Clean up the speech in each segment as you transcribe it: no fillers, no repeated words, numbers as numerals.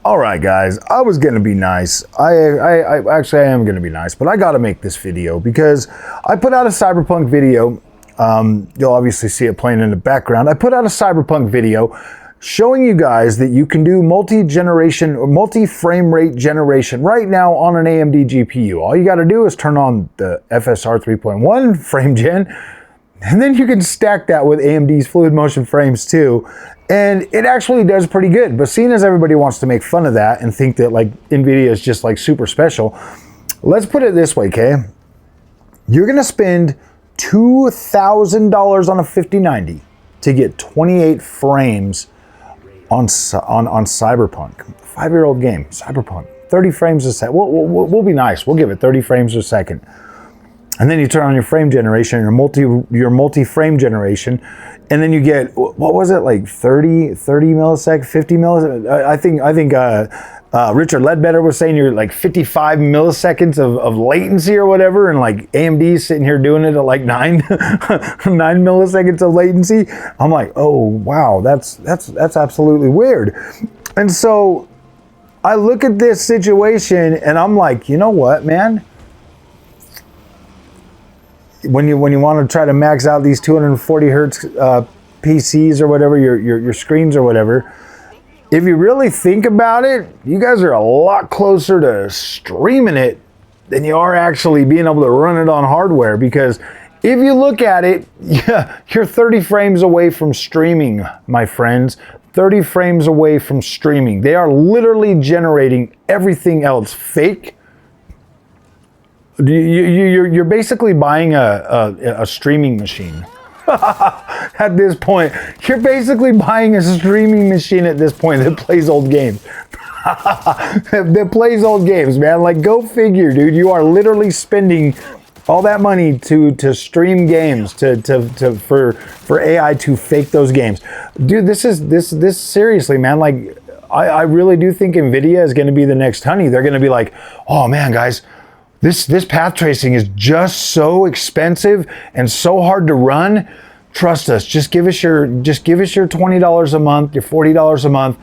All right, guys, I was gonna be nice. I actually am gonna be nice, but I gotta make this video because I put out a Cyberpunk video. You'll obviously see it playing in the background. I put out a Cyberpunk video showing you guys that you can do multi-generation or multi-frame rate generation right now on an AMD GPU. All you gotta do is turn on the FSR 3.1 frame gen, and then you can stack that with AMD's fluid motion frames too. And it actually does pretty good. But seeing as everybody wants to make fun of that and think that like Nvidia is just like super special, let's put it this way, okay? You're gonna spend $2,000 on a 5090 to get 28 frames on Cyberpunk. 5-year-old game, Cyberpunk. 30 frames a second. We'll be nice. We'll give it 30 frames a second. And then you turn on your frame generation, your multi-frame generation, and then you get, what was it, like 30 milliseconds, 50 milliseconds? I think Richard Ledbetter was saying you're like 55 milliseconds of latency or whatever, and like AMD's sitting here doing it at like 9 milliseconds of latency. I'm like, oh wow, that's absolutely weird. And so I look at this situation and I'm like, you know what, man? When you want to try to max out these 240 hertz PCs or whatever, your screens or whatever, if you really think about it, you guys are a lot closer to streaming it than you are actually being able to run it on hardware. Because if you look at it, yeah, you're 30 frames away from streaming, my friends. 30 frames away from streaming. They are literally generating everything else fake. You're basically buying a streaming machine. At this point, you're basically buying a streaming machine at this point that plays old games. That plays old games, man. Like, go figure, dude. You are literally spending all that money to stream games, for AI to fake those games. Dude, this seriously, man. Like, I really do think Nvidia is going to be the next honey. They're going to be like, oh man, guys, This path tracing is just so expensive and so hard to run. Trust us. Just give us your $20 a month, your $40 a month,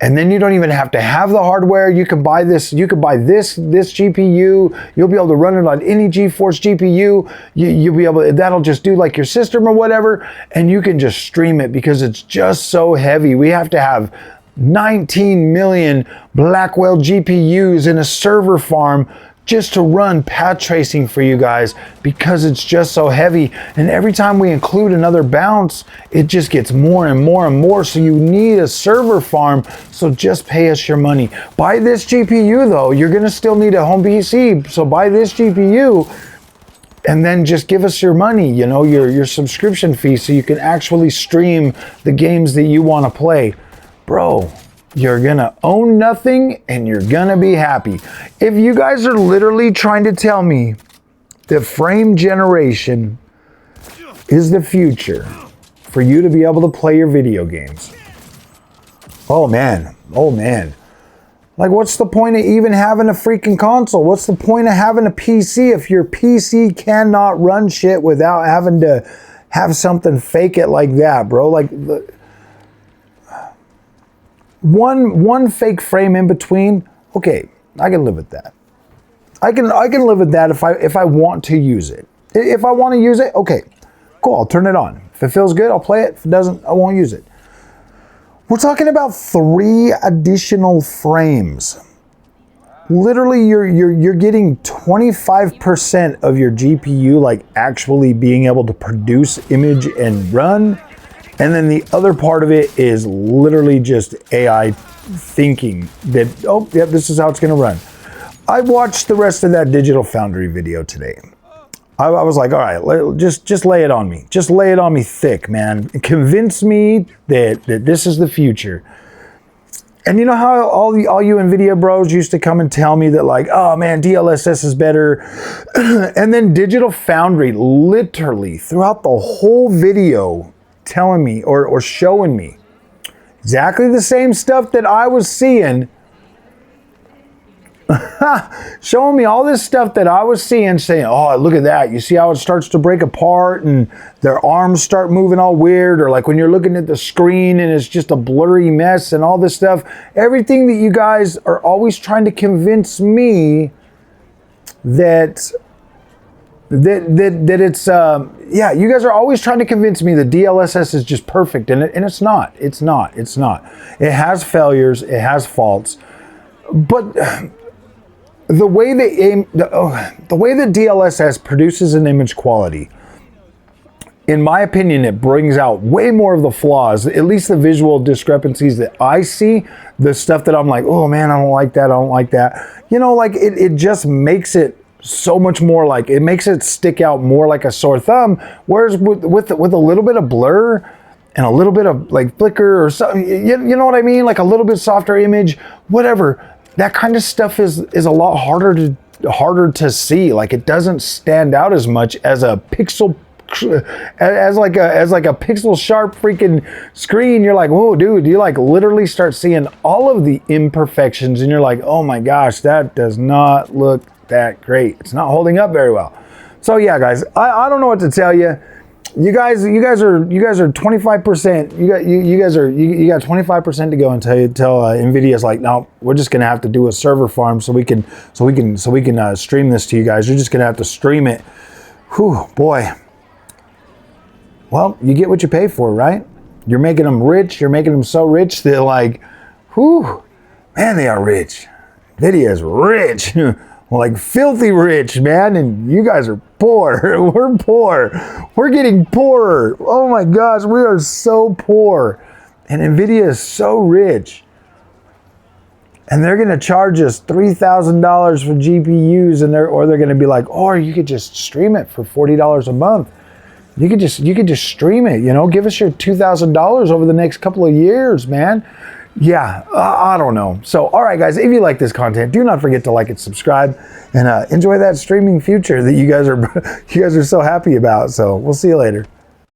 and then you don't even have to have the hardware. You can buy this. You could buy this GPU. You'll be able to run it on any GeForce GPU. You'll be able. That'll just do like your system or whatever, and you can just stream it because it's just so heavy. We have to have 19 million Blackwell GPUs in a server farm just to run path tracing for you guys because it's just so heavy. And every time we include another bounce, it just gets more and more and more. So you need a server farm. So just pay us your money. Buy this GPU though. You're gonna still need a home PC. So buy this GPU and then just give us your money, you know, your subscription fee so you can actually stream the games that you wanna play. Bro, you're gonna own nothing and you're gonna be happy. If you guys are literally trying to tell me that frame generation is the future for you to be able to play your video games, oh man. Like, what's the point of even having a freaking console? What's the point of having a PC if your PC cannot run shit without having to have something fake it like that, bro? Like, one fake frame in between, okay, I can live with that. I can live with that if I want to use it. If I want to use it, okay, cool, I'll turn it on. If it feels good, I'll play it. If it doesn't, I won't use it. We're talking about 3 additional frames. Literally, you're getting 25% of your GPU like actually being able to produce image and run. And then the other part of it is literally just AI thinking that, oh, yep, this is how it's gonna run. I watched the rest of that Digital Foundry video today. I was like, all right, just lay it on me. Just lay it on me thick, man. Convince me that this is the future. And you know how all you Nvidia bros used to come and tell me that like, oh man, DLSS is better. And then Digital Foundry literally throughout the whole video telling me or showing me exactly the same stuff that I was seeing showing me all this stuff that I was seeing, saying, oh, look at that. You see how it starts to break apart and their arms start moving all weird, or like when you're looking at the screen and it's just a blurry mess and all this stuff. Everything that you guys are always trying to convince me that it's, yeah, you guys are always trying to convince me that DLSS is just perfect, and it's not. It's not. It has failures, it has faults, but the way the way that DLSS produces an image quality, in my opinion, it brings out way more of the flaws, at least the visual discrepancies that I see, the stuff that I'm like, oh man, I don't like that, I don't like that. You know, like it just makes it so much more, like it makes it stick out more like a sore thumb. Whereas with a little bit of blur and a little bit of like flicker or something, you know what I mean? Like a little bit softer image, whatever. That kind of stuff is a lot harder to see. Like it doesn't stand out as much as a pixel, as like a pixel sharp freaking screen. You're like, whoa, dude, you like literally start seeing all of the imperfections, and you're like, oh my gosh, that does not look that great. It's not holding up very well. So yeah, guys, I don't know what to tell you. You guys are 25%. You got 25% to go until Nvidia's like, no, we're just gonna have to do a server farm so we can stream this to you guys. You're just gonna have to stream it. Whew, boy. Well, you get what you pay for, right? You're making them rich. You're making them so rich that like, whew, man, they are rich. Nvidia is rich. Like filthy rich, man, and you guys are poor. We're poor. We're getting poorer. Oh my gosh, we are so poor. And Nvidia is so rich. And they're gonna charge us $3,000 for GPUs, and they're gonna be like, or you could just stream it for $40 a month. You could just stream it, you know, give us your $2,000 over the next couple of years, man. Yeah, I don't know. So, all right, guys, if you like this content, do not forget to like and subscribe, and enjoy that streaming future that you guys are so happy about. So we'll see you later.